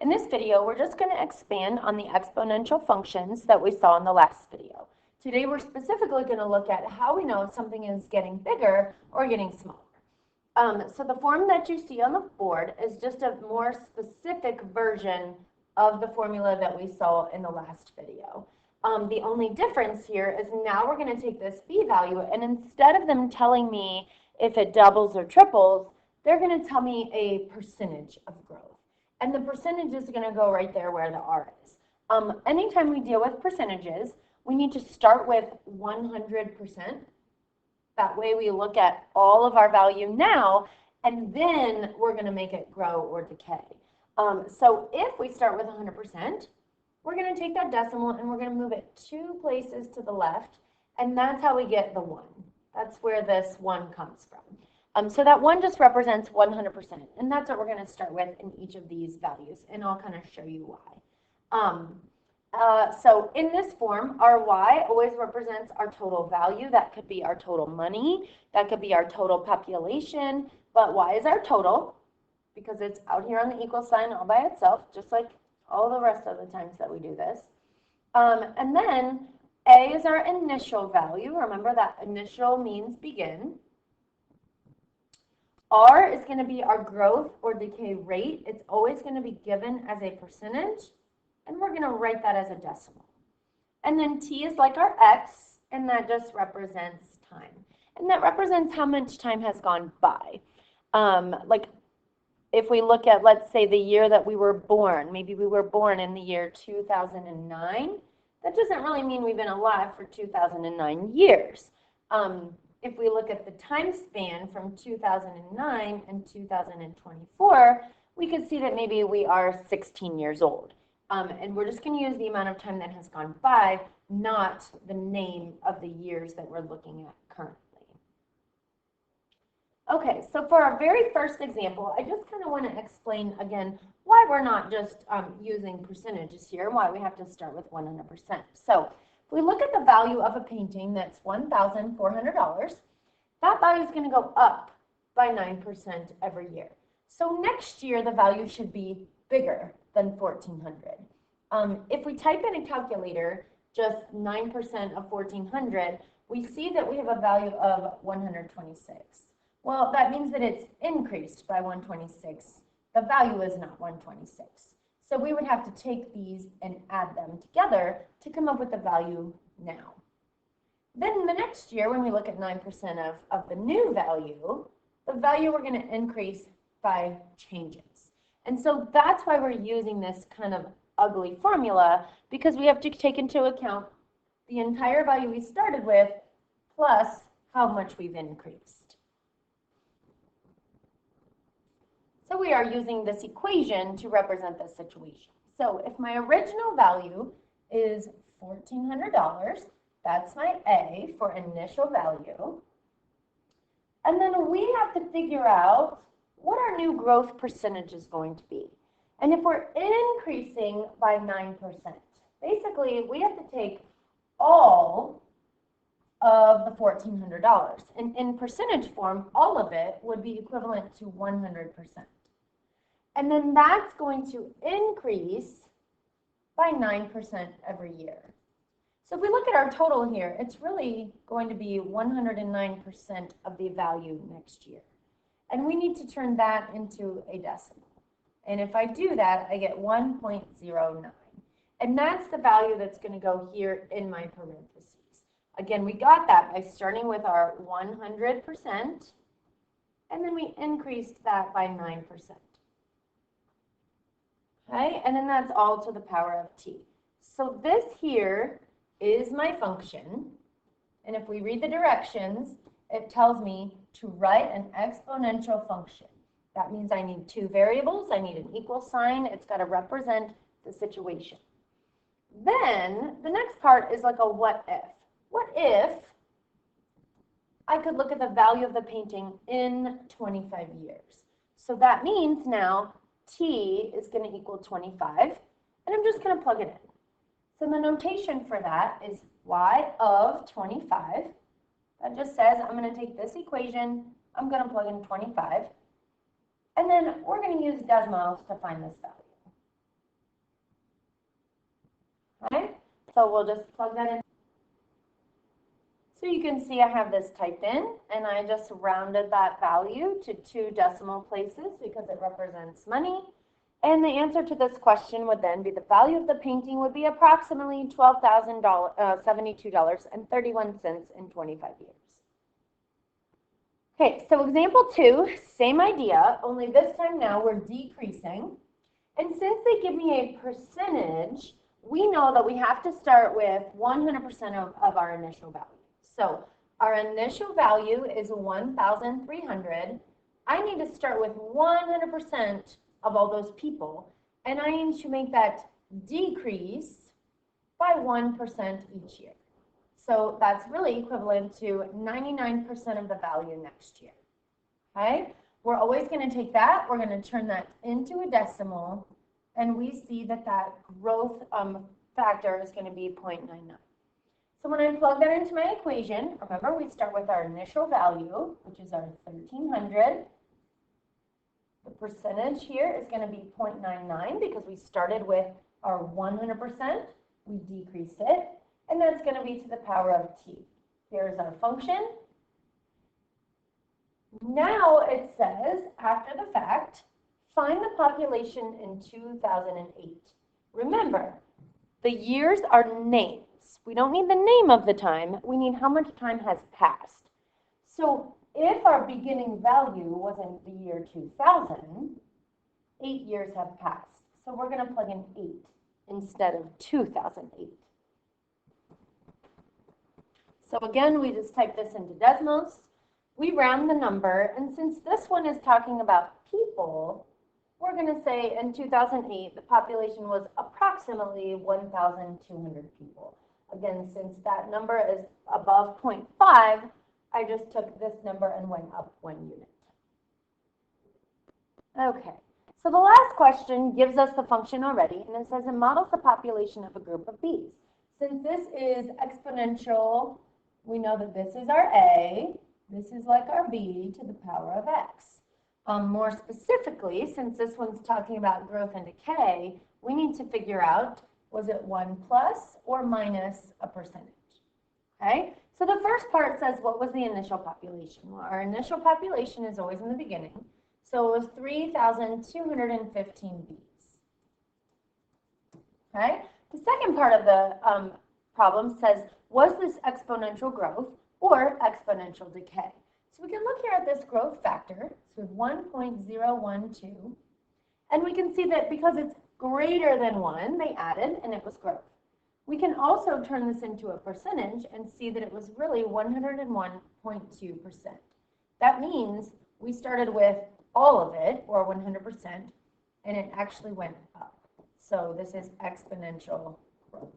In this video, we're just going to expand on the exponential functions that we saw in the last video. Today, we're specifically going to look at how we know if something is getting bigger or getting smaller. So the form that you see on the board is just a more specific version of the formula that we saw in the last video. The only difference here is now we're going to take this b value, and instead of them telling me if it doubles or triples, they're going to tell me a percentage of growth. And the percentage is going to go right there where the r is. Anytime we deal with percentages, we need to start with 100%. That way we look at all of our value now, and then we're going to make it grow or decay. So if we start with 100%, we're going to take that decimal and we're going to move it 2 places to the left, and that's how we get the 1. That's where this 1 comes from. So that 1 just represents 100%, and that's what we're going to start with in each of these values, and I'll kind of show you why. So in this form, our y always represents our total value. That could be our total money, that could be our total population, but y is our total because it's out here on the equal sign all by itself, just like all the rest of the times that we do this. And then a is our initial value. Remember that initial means begin. R is going to be our growth or decay rate. It's always going to be given as a percentage, and we're going to write that as a decimal. And then t is like our x, and that just represents time. And that represents how much time has gone by. Like if we look at, let's say, the year that we were born, maybe we were born in the year 2009, that doesn't really mean we've been alive for 2009 years. If we look at the time span from 2009 and 2024, we could see that maybe we are 16 years old. And we're just going to use the amount of time that has gone by, not the name of the years that we're looking at currently. Okay, so for our very first example, I just kind of want to explain again why we're not just using percentages here, why we have to start with 100%. So if we look at the value of a painting that's $1,400, that value is going to go up by 9% every year. So next year, the value should be bigger than 1,400. If we type in a calculator, just 9% of 1,400, we see that we have a value of 126. Well, that means that it's increased by 126. The value is not 126. So we would have to take these and add them together to come up with the value now. Then the next year, when we look at 9% of the new value, the value we're going to increase by changes. And so that's why we're using this kind of ugly formula, because we have to take into account the entire value we started with plus how much we've increased. So we are using this equation to represent this situation. So if my original value is $1,400, that's my A for initial value. And then we have to figure out what our new growth percentage is going to be. And if we're increasing by 9%, basically we have to take all of the $1,400. And in percentage form, all of it would be equivalent to 100%. And then that's going to increase by 9% every year. So if we look at our total here, it's really going to be 109% of the value next year. And we need to turn that into a decimal. And if I do that, I get 1.09. And that's the value that's going to go here in my parentheses. Again, we got that by starting with our 100%, and then we increased that by 9%. Okay, and then that's all to the power of t. So this here is my function, and if we read the directions, it tells me to write an exponential function. That means I need 2 variables, I need an equal sign, it's got to represent the situation. Then the next part is like a what if. What if I could look at the value of the painting in 25 years? So that means now t is going to equal 25, and I'm just going to plug it in. So the notation for that is y of 25. That just says I'm going to take this equation, I'm going to plug in 25, and then we're going to use decimals to find this value. Okay, so we'll just plug that in. So you can see I have this typed in, and I just rounded that value to 2 decimal places because it represents money. And the answer to this question would then be the value of the painting would be approximately $12,072.31 in 25 years. Okay, so example 2, same idea, only this time now we're decreasing. And since they give me a percentage, we know that we have to start with 100% of our initial value. So our initial value is 1,300. I need to start with 100% of all those people, and I need to make that decrease by 1% each year. So that's really equivalent to 99% of the value next year. Okay? We're always going to take that, we're going to turn that into a decimal, and we see that that growth factor is going to be 0.99. So when I plug that into my equation, remember we start with our initial value, which is our 1,300. The percentage here is going to be 0.99 because we started with our 100%, we decreased it, and that's going to be to the power of t. Here's our function. Now it says, after the fact, find the population in 2008. Remember, the years are names. We don't need the name of the time, we need how much time has passed. So if our beginning value was in the year 2000, 8 years have passed. So we're going to plug in 8 instead of 2008. So again, we just type this into decimals. We round the number, and since this one is talking about people, we're going to say in 2008, the population was approximately 1,200 people. Again, since that number is above 0.5, I just took this number and went up 1 unit. Okay, so the last question gives us the function already, and it says it models the population of a group of bees. Since this is exponential, we know that this is our A, this is like our B to the power of X. More specifically, since this one's talking about growth and decay, we need to figure out, was it 1 plus or minus a percentage? Okay, so the first part says, what was the initial population? Well, our initial population is always in the beginning, so it was 3,215 bees. Okay, the second part of the problem says, was this exponential growth or exponential decay? So we can look here at this growth factor, so 1.012, and we can see that because it's greater than 1, they added, and it was growth. We can also turn this into a percentage and see that it was really 101.2%. That means we started with all of it, or 100%, and it actually went up. So this is exponential growth.